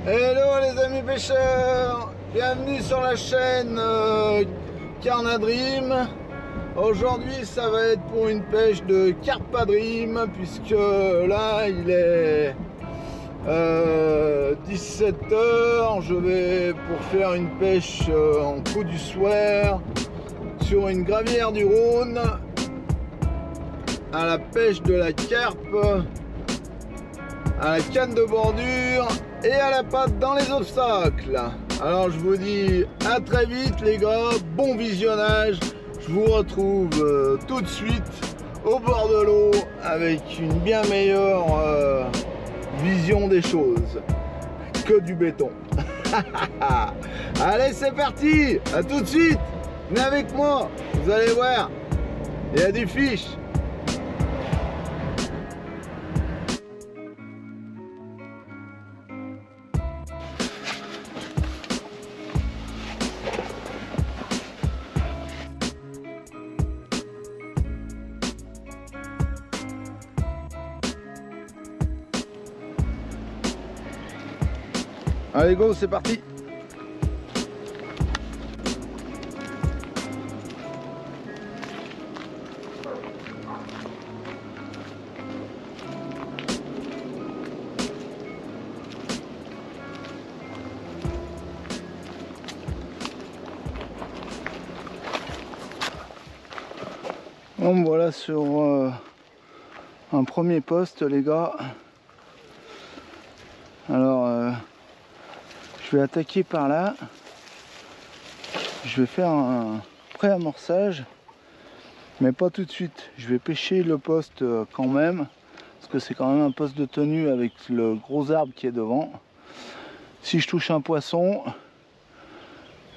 Hello les amis pêcheurs, bienvenue sur la chaîne Carnadream. Aujourd'hui ça va être pour une pêche de Carpadream, puisque là il est 17 h. Je vais pour faire une pêche en coup du soir sur une gravière du Rhône à la pêche de la carpe, à la canne de bordure et à la patte dans les obstacles. Alors je vous dis à très vite les gars, bon visionnage. Je vous retrouve tout de suite au bord de l'eau avec une bien meilleure vision des choses que du béton. Allez, c'est parti, à tout de suite. Venez avec moi, vous allez voir, il y a des fiches. Allez go, c'est parti. Bon, voilà sur un premier poste les gars. Alors je vais attaquer par là. Je vais faire un pré-amorçage, mais pas tout de suite. Je vais pêcher le poste quand même, parce que c'est quand même un poste de tenue avec le gros arbre qui est devant. Si je touche un poisson,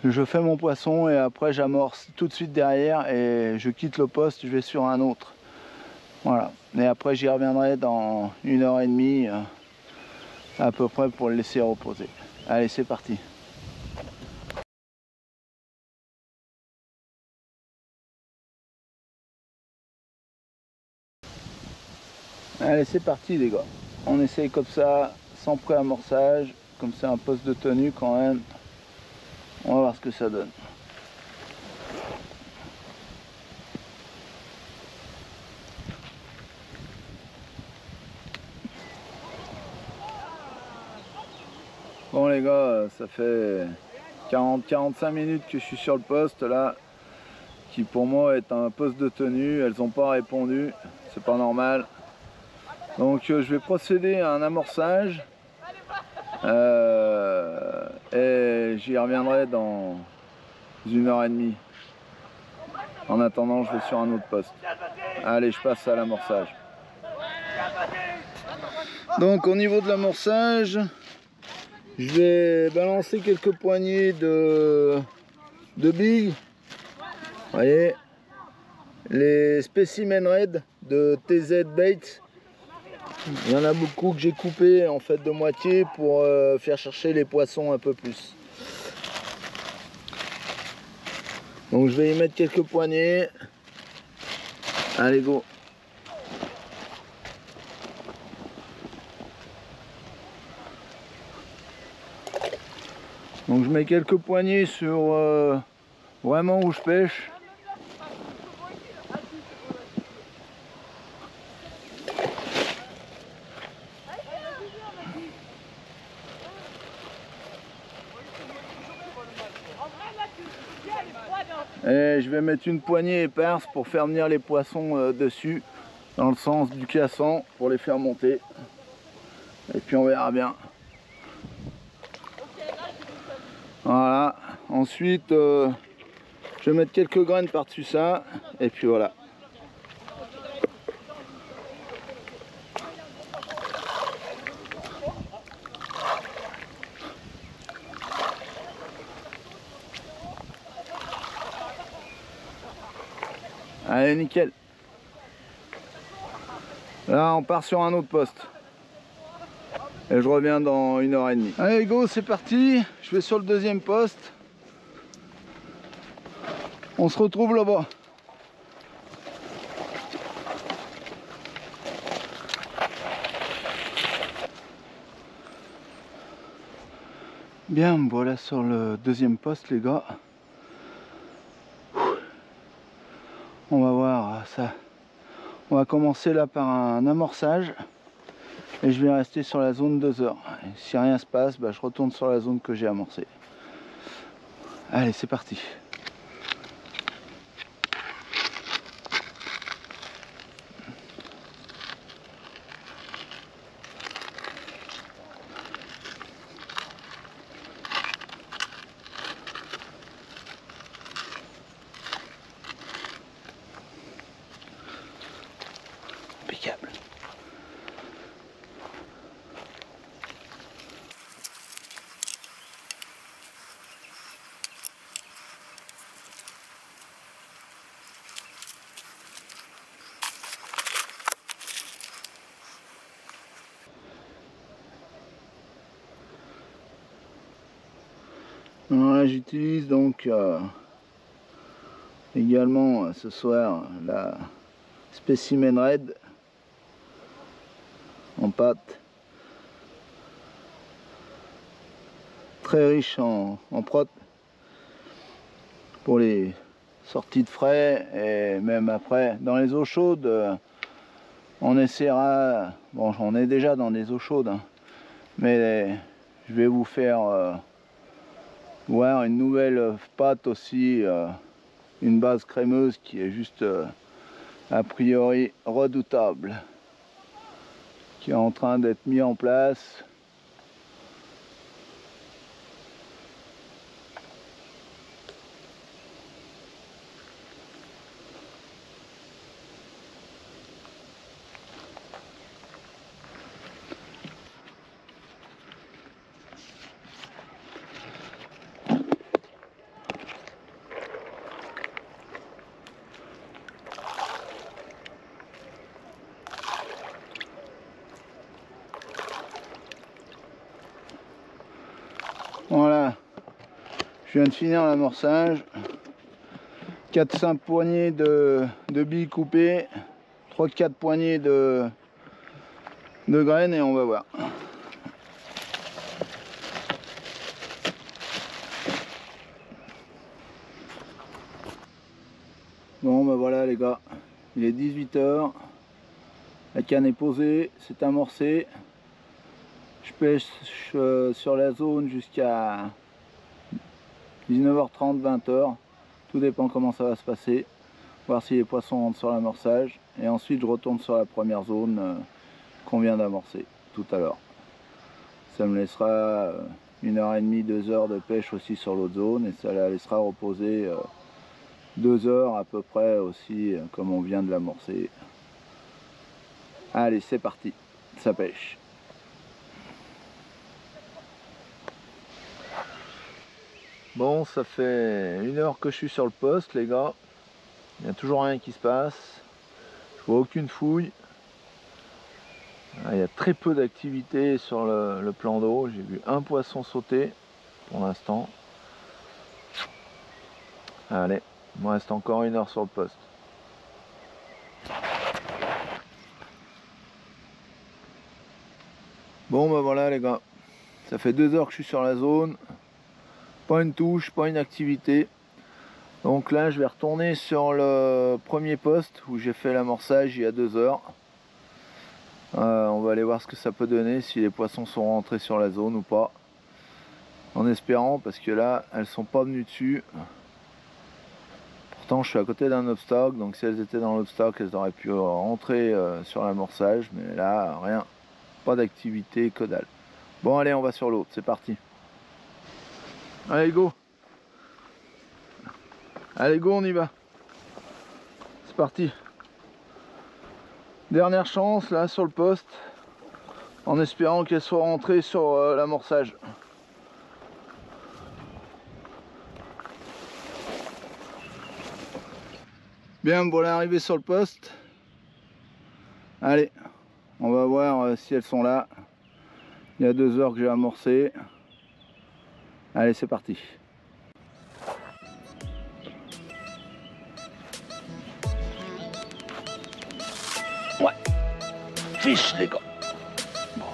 je fais mon poisson et après j'amorce tout de suite derrière et je quitte le poste, je vais sur un autre. Voilà. Et après j'y reviendrai dans 1h30 à peu près pour le laisser reposer. Allez, c'est parti. Allez, c'est parti les gars. On essaye comme ça, sans pré-amorçage, comme c'est un poste de tenue quand même. On va voir ce que ça donne. Bon les gars, ça fait 40-45 minutes que je suis sur le poste là, qui pour moi est un poste de tenue. Elles n'ont pas répondu, c'est pas normal. Donc je vais procéder à un amorçage et j'y reviendrai dans 1h30. En attendant, je vais sur un autre poste. Allez, je passe à l'amorçage. Donc au niveau de l'amorçage, je vais balancer quelques poignées de billes. Vous voyez, les Specimen Red de TZ Baits. Il y en a beaucoup que j'ai coupé en fait de moitié pour faire chercher les poissons un peu plus. Donc je vais y mettre quelques poignées. Allez go. Donc je mets quelques poignées sur vraiment où je pêche. Et je vais mettre une poignée éparse pour faire venir les poissons dessus, dans le sens du cassant, pour les faire monter. Et puis on verra bien. Voilà. Ensuite, je vais mettre quelques graines par-dessus ça. Et puis voilà. Allez, nickel. Là, on part sur un autre poste. Et je reviens dans 1h30. Allez, go, c'est parti. Je vais sur le deuxième poste. On se retrouve là-bas. Bien, voilà sur le deuxième poste les gars. On va voir ça. On va commencer là par un amorçage. Et je vais rester sur la zone 2 heures. Et si rien se passe, bah, je retourne sur la zone que j'ai amorcée. Allez, c'est parti. Impeccable. Là j'utilise donc également ce soir la Specimen Red en pâte, très riche en prot pour les sorties de frais et même après dans les eaux chaudes. On essaiera, bon on est déjà dans des eaux chaudes hein, mais je vais vous faire voir une nouvelle pâte aussi, une base crémeuse qui est juste a priori redoutable, qui est en train d'être mis en place. Voilà, je viens de finir l'amorçage. 4-5 poignées de billes coupées, 3-4 poignées de graines et on va voir. Bon ben voilà les gars, il est 18 h, la canne est posée, c'est amorcé. Je pêche sur la zone jusqu'à 19h30, 20h, tout dépend comment ça va se passer, voir si les poissons rentrent sur l'amorçage et ensuite je retourne sur la première zone qu'on vient d'amorcer tout à l'heure. Ça me laissera 1h30, 2 heures de pêche aussi sur l'autre zone et ça la laissera reposer 2 heures à peu près aussi comme on vient de l'amorcer. Allez, c'est parti, ça pêche. Bon, ça fait 1 heure que je suis sur le poste les gars, il n'y a toujours rien qui se passe, je vois aucune fouille. Il y a très peu d'activité sur le plan d'eau, j'ai vu un poisson sauter pour l'instant. Allez, il me reste encore 1 heure sur le poste. Bon ben voilà les gars, ça fait 2 heures que je suis sur la zone, pas une touche, pas une activité. Donc là je vais retourner sur le premier poste où j'ai fait l'amorçage il y a 2 heures. On va aller voir ce que ça peut donner, si les poissons sont rentrés sur la zone ou pas. En espérant, parce que là elles sont pas venues dessus. Pourtant je suis à côté d'un obstacle, donc si elles étaient dans l'obstacle elles auraient pu rentrer sur l'amorçage, mais là rien, pas d'activité, que dalle. Bon allez, on va sur l'autre, c'est parti. Allez go. Allez go, on y va. C'est parti. Dernière chance là sur le poste, en espérant qu'elle soit rentrée sur l'amorçage. Bien, voilà, arrivé sur le poste. Allez, on va voir si elles sont là. Il y a 2 heures que j'ai amorcé. Allez, c'est parti. Ouais, fiche les gars. Bon.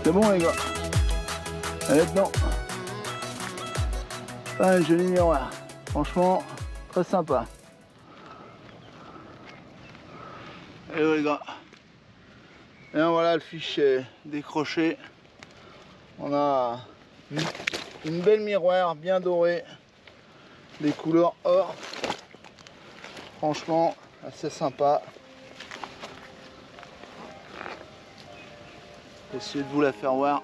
C'est bon les gars. Allez dedans. Un joli miroir. Franchement, très sympa. Et les gars. Et voilà, le fiche est décroché. On a une belle miroir bien dorée. Des couleurs or. Franchement, assez sympa. Essayez de vous la faire voir.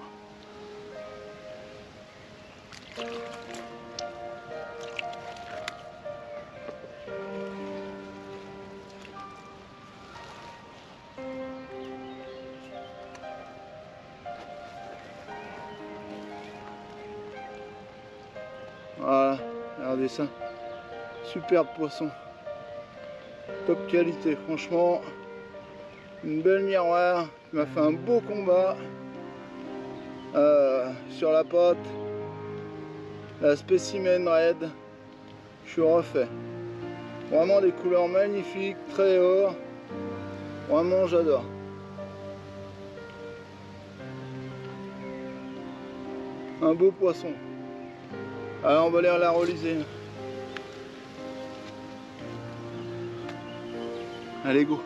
Voilà, regardez ça. Superbe poisson. Top qualité, franchement. Une belle miroir qui m'a fait un beau combat sur la pote. La spécimen red. Je suis refait. Vraiment des couleurs magnifiques, très or. Vraiment j'adore. Un beau poisson. Alors on va aller la reliser. Allez go.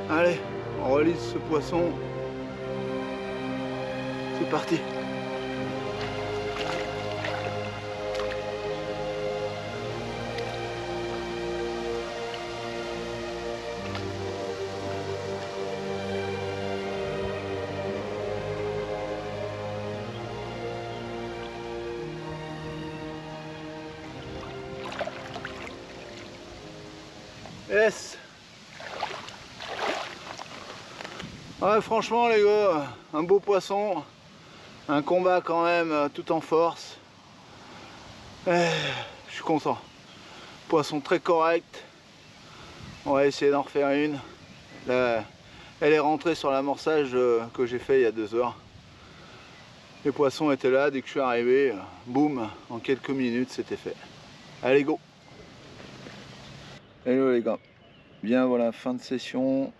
Allez, on relise ce poisson. C'est parti. Yes. Ouais, franchement les gars, un beau poisson, un combat quand même tout en force. Je suis content. Poisson très correct. On va essayer d'en refaire une. Là, elle est rentrée sur l'amorçage que j'ai fait il y a 2 heures. Les poissons étaient là, dès que je suis arrivé, boum, en quelques minutes c'était fait. Allez go. Hello les gars. Bien voilà, fin de session.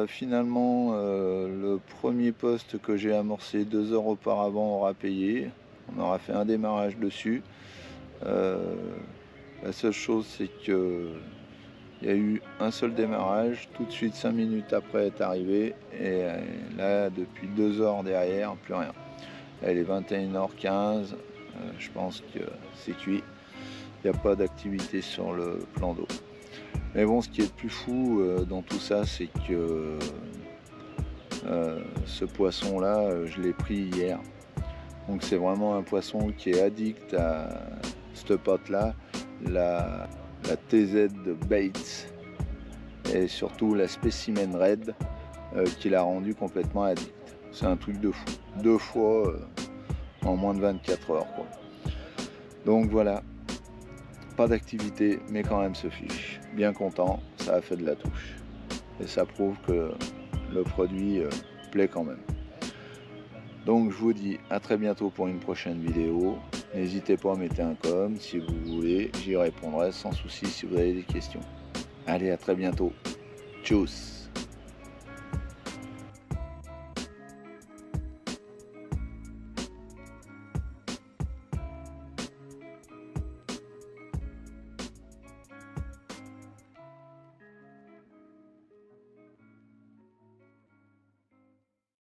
Finalement, le premier poste que j'ai amorcé 2 heures auparavant aura payé. On aura fait un démarrage dessus. La seule chose, c'est que il y a eu un seul démarrage, tout de suite 5 minutes après est arrivé, et là depuis 2 heures derrière, plus rien. Elle est 21h15, je pense que c'est cuit, il n'y a pas d'activité sur le plan d'eau. Mais bon, ce qui est le plus fou dans tout ça, c'est que ce poisson là, je l'ai pris hier. Donc c'est vraiment un poisson qui est addict à cette pote là, la TZ de Baits, et surtout la Specimen Red qui l'a rendu complètement addict. C'est un truc de fou. 2 fois en moins de 24 heures quoi. Donc voilà, pas d'activité mais quand même se fiche. Bien content, ça a fait de la touche. Et ça prouve que le produit plaît quand même. Donc je vous dis à très bientôt pour une prochaine vidéo. N'hésitez pas à mettre un com si vous voulez, j'y répondrai sans souci si vous avez des questions. Allez, à très bientôt. Tchuss.